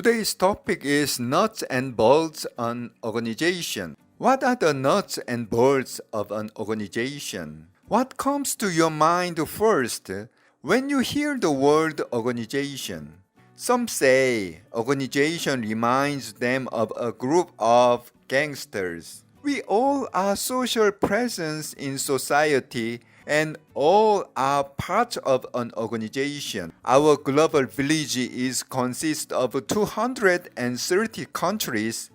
Today's topic is nuts and bolts on organization. What are the nuts and bolts of an organization? What comes to your mind first when you hear the word organization? Some say organization reminds them of a group of gangsters. We all are social presence in society and all are part of an organization. Our global village is consists of 230 countries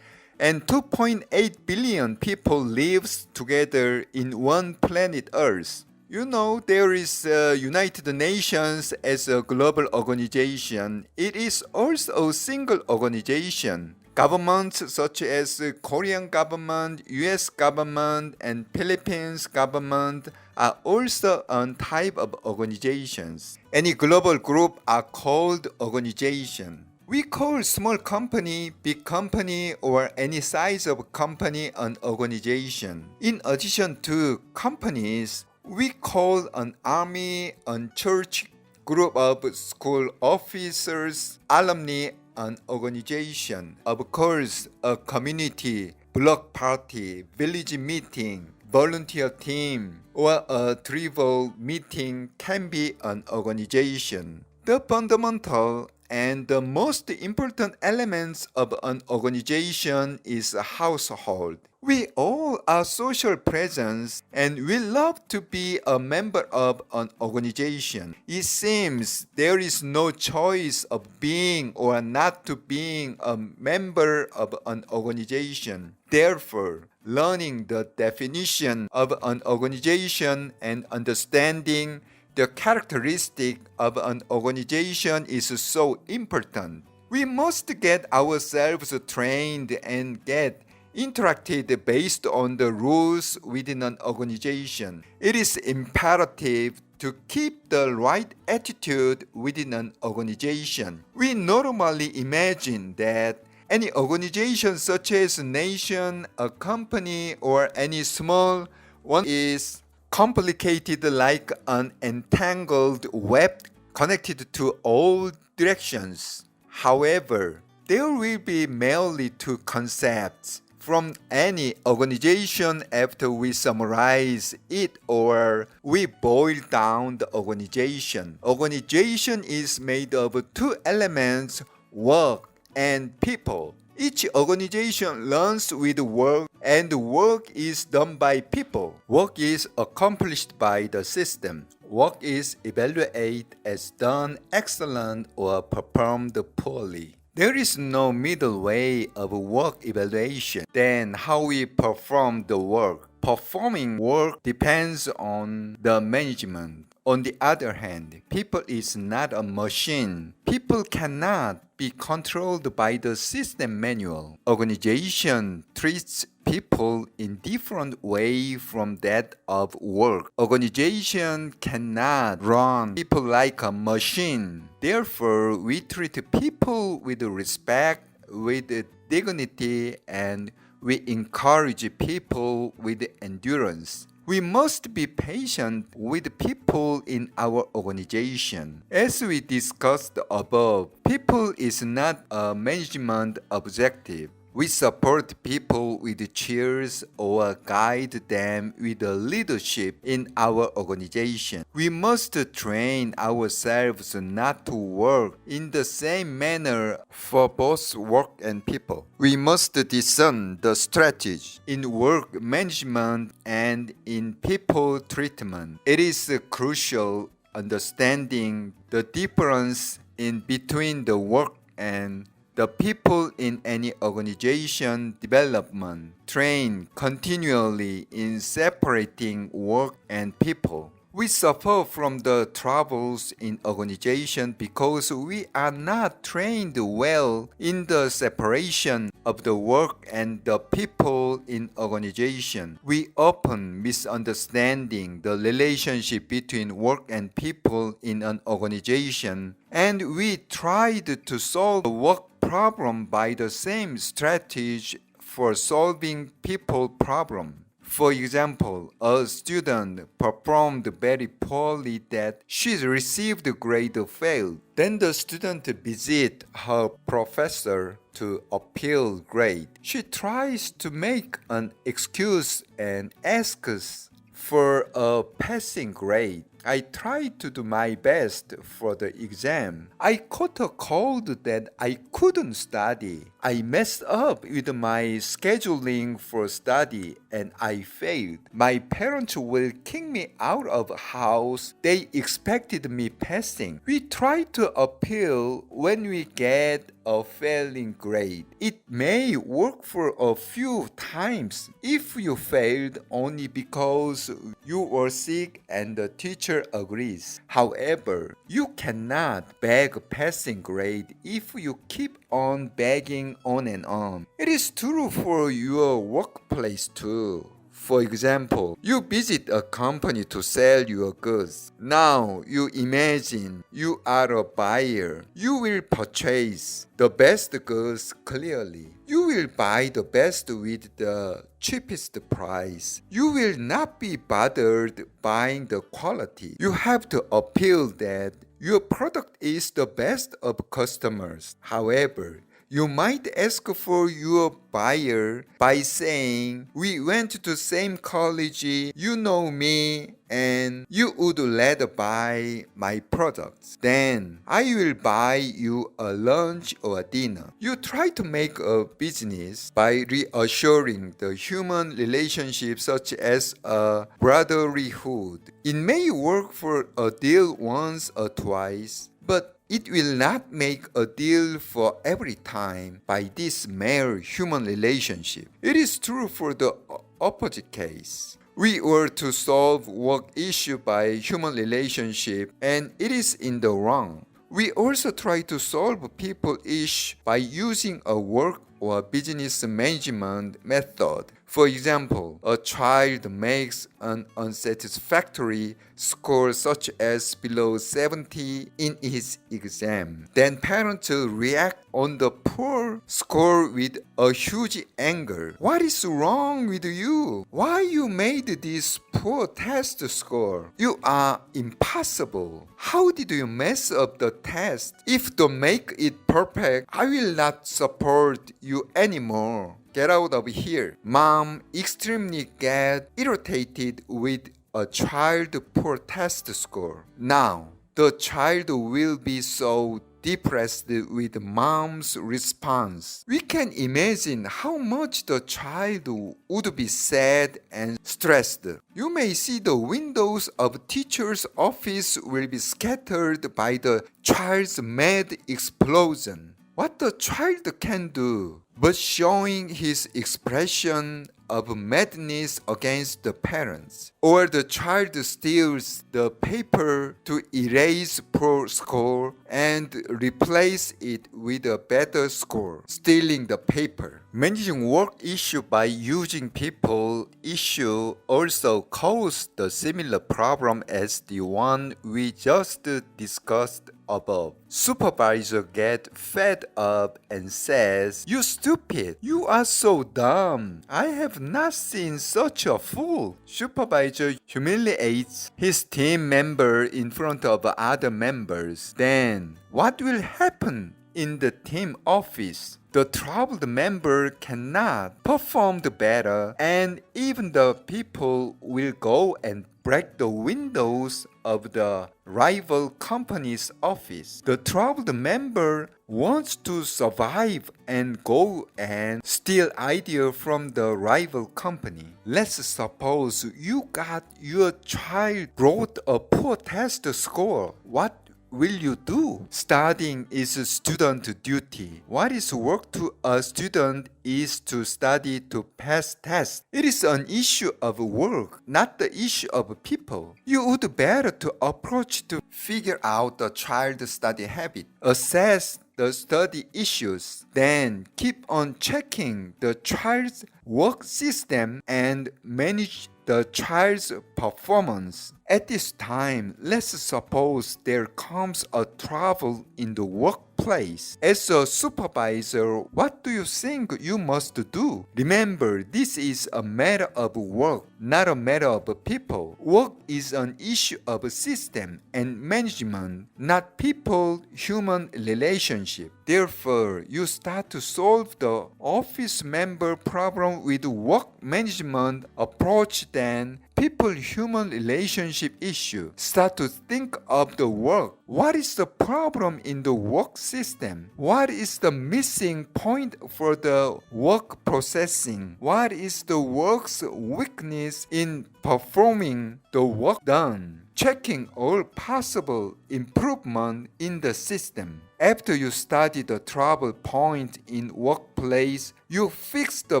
and 2.8 billion people lives together in one planet Earth. You know, there is United Nations as a global organization. It is also a single organization. Governments such as Korean government, US government, and Philippines government are also a type of organizations. Any global group are called organization. We call small company, big company, or any size of company an organization. In addition to companies, we call an army, a church, group of school officers, alumni, an organization. Of course, a community, block party, village meeting, volunteer team, or a tribal meeting can be an organization. The fundamental and the most important elements of an organization is a household. We all are social presence and we love to be a member of an organization. It seems there is no choice of being or not to being a member of an organization. Therefore, learning the definition of an organization and understanding the characteristic of an organization is so important. We must get ourselves trained and get interacted based on the rules within an organization. It is imperative to keep the right attitude within an organization. We normally imagine that any organization such as a nation, a company, or any small one is complicated like an entangled web connected to all directions. However, there will be merely two concepts from any organization after we summarize it or we boil down the organization. Organization is made of two elements, work and people. Each organization learns with work and work is done by people. Work is accomplished by the system. Work is evaluated as done excellent or performed poorly. There is no middle way of work evaluation than how we perform the work. Performing work depends on the management. On the other hand, people is not a machine. People cannot be controlled by the system manual. Organization treats people in different way from that of work. Organization cannot run people like a machine. Therefore, we treat people with respect, with dignity, and we encourage people with endurance. We must be patient with people in our organization. As we discussed above, people is not a management objective. We support people with cheers or guide them with the leadership in our organization. We must train ourselves not to work in the same manner for both work and people. We must discern the strategy in work management and in people treatment. It is crucial understanding the difference in between the work and the people in any organization development. Train continually in separating work and people. We suffer from the troubles in organization because we are not trained well in the separation of the work and the people in organization. We often misunderstanding the relationship between work and people in an organization, and we tried to solve the work problem by the same strategy for solving people problem. For example, a student performed very poorly that she received grade failed. Then the student visits her professor to appeal grade. She tries to make an excuse and asks for a passing grade. I tried to do my best for the exam. I caught a cold that I couldn't study. I messed up with my scheduling for study and I failed. My parents will kick me out of house. They expected me passing. We try to appeal when we get a failing grade. It may work for a few times if you failed only because you were sick and the teacher agrees. However, you cannot beg a passing grade if you keep on begging on and on. It is true for your workplace too. For example, you visit a company to sell your goods. Now you imagine you are a buyer. You will purchase the best goods clearly. You will buy the best with the cheapest price. You will not be bothered buying the quality. You have to appeal that your product is the best of customers. However, you might ask for your buyer by saying, "We went to the same college, you know me, and you would rather buy my products. Then I will buy you a lunch or a dinner." You try to make a business by reassuring the human relationship such as a brotherhood. It may work for a deal once or twice, but it will not make a deal for every time by this mere human relationship. It is true for the opposite case. We were to solve work issue by human relationship and it is in the wrong. We also try to solve people issue by using a work or business management method. For example, a child makes an unsatisfactory score such as below 70 in his exam. Then parents react on the poor score with a huge anger. "What is wrong with you? Why you made this poor test score? You are impossible. How did you mess up the test? If to make it perfect, I will not support you anymore. Get out of here." Mom extremely get irritated with a child poor test score. Now, the child will be so depressed with mom's response. We can imagine how much the child would be sad and stressed. You may see the windows of teacher's office will be scattered by the child's mad explosion. What the child can do but showing his expression of madness against the parents. Or the child steals the paper to erase poor score and replace it with a better score, stealing the paper. Managing work issue by using people issue also cause the similar problem as the one we just discussed above. Supervisor get fed up and says, "You stupid, you are so dumb. I have not seen such a fool." Supervisor humiliates his team member in front of other members. Then what will happen in the team office? The troubled member cannot perform better, and even the people will go and break the windows of the rival company's office. The troubled member wants to survive and go and steal idea from the rival company. Let's suppose you got your child wrote a poor test score. What will you do? Studying is a student duty. What is work to a student is to study to pass tests. It is an issue of work, not the issue of people. You would better to approach to figure out the child's study habit, assess the study issues, then keep on checking the child's work system and manage the child's performance. At this time, let's suppose there comes a trouble in the workplace. workplace. As a supervisor, what do you think you must do? Remember, this is a matter of work, not a matter of people. Work is an issue of system and management, not people-human relationship. Therefore, you start to solve the office member problem with work management approach than people-human relationship issue. Start to think of the work. What is the problem in the work system? What is the missing point for the work processing? What is the work's weakness in performing the work done? Checking all possible improvement in the system. After you study the trouble point in workplace, you fix the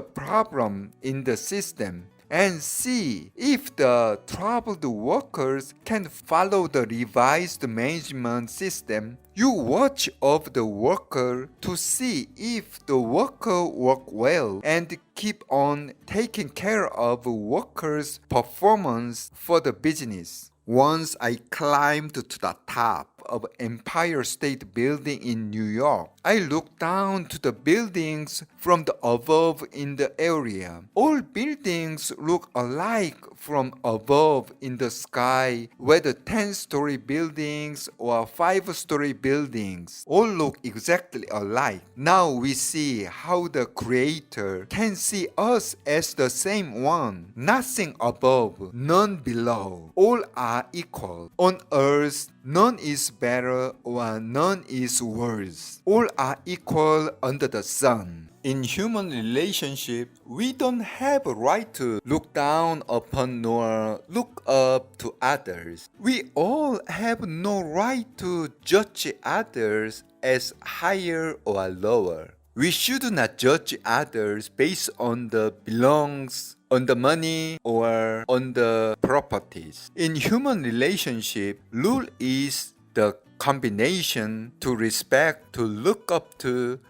problem in the system and see if the troubled workers can follow the revised management system. You watch over the worker to see if the worker work well and keep on taking care of workers' performance for the business. Once I climbed to the top of Empire State Building in New York. I looked down to the buildings from the above in the area. All buildings look alike from above in the sky, whether 10-story buildings or 5-story buildings. All look exactly alike. Now we see how the Creator can see us as the same one. Nothing above, none below. All are equal. On earth, none is better or none is worse. All are equal under the sun. In human relationship, we don't have a right to look down upon nor look up to others. We all have no right to judge others as higher or lower. We should not judge others based on the belongs, on the money, or on the properties. In human relationship, rule is the combination to respect, to look up to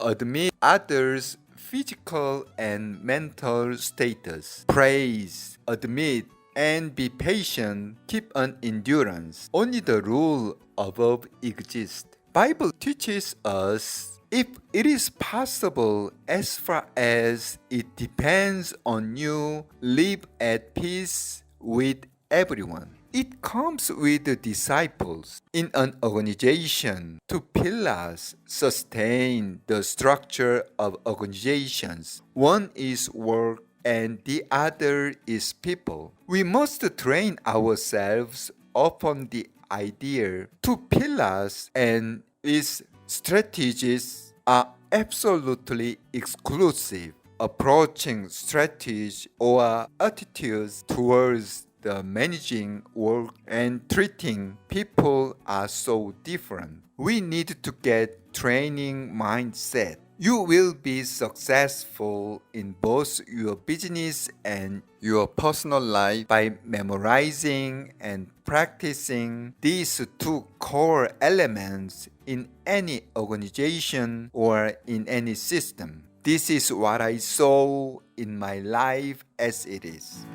admit others' physical and mental status, praise, admit, and be patient, keep an endurance. Only the rule above exists. Bible teaches us if it is possible, as far as it depends on you, live at peace with everyone. It comes with the disciples. In an organization, two pillars sustain the structure of organizations. One is work and the other is people. We must train ourselves upon the idea. Two pillars and its strategies are absolutely exclusive. Approaching strategy or attitudes towards the managing work and treating people are so different. We need to get training mindset. You will be successful in both your business and your personal life by memorizing and practicing these two core elements in any organization or in any system. This is what I saw in my life as it is.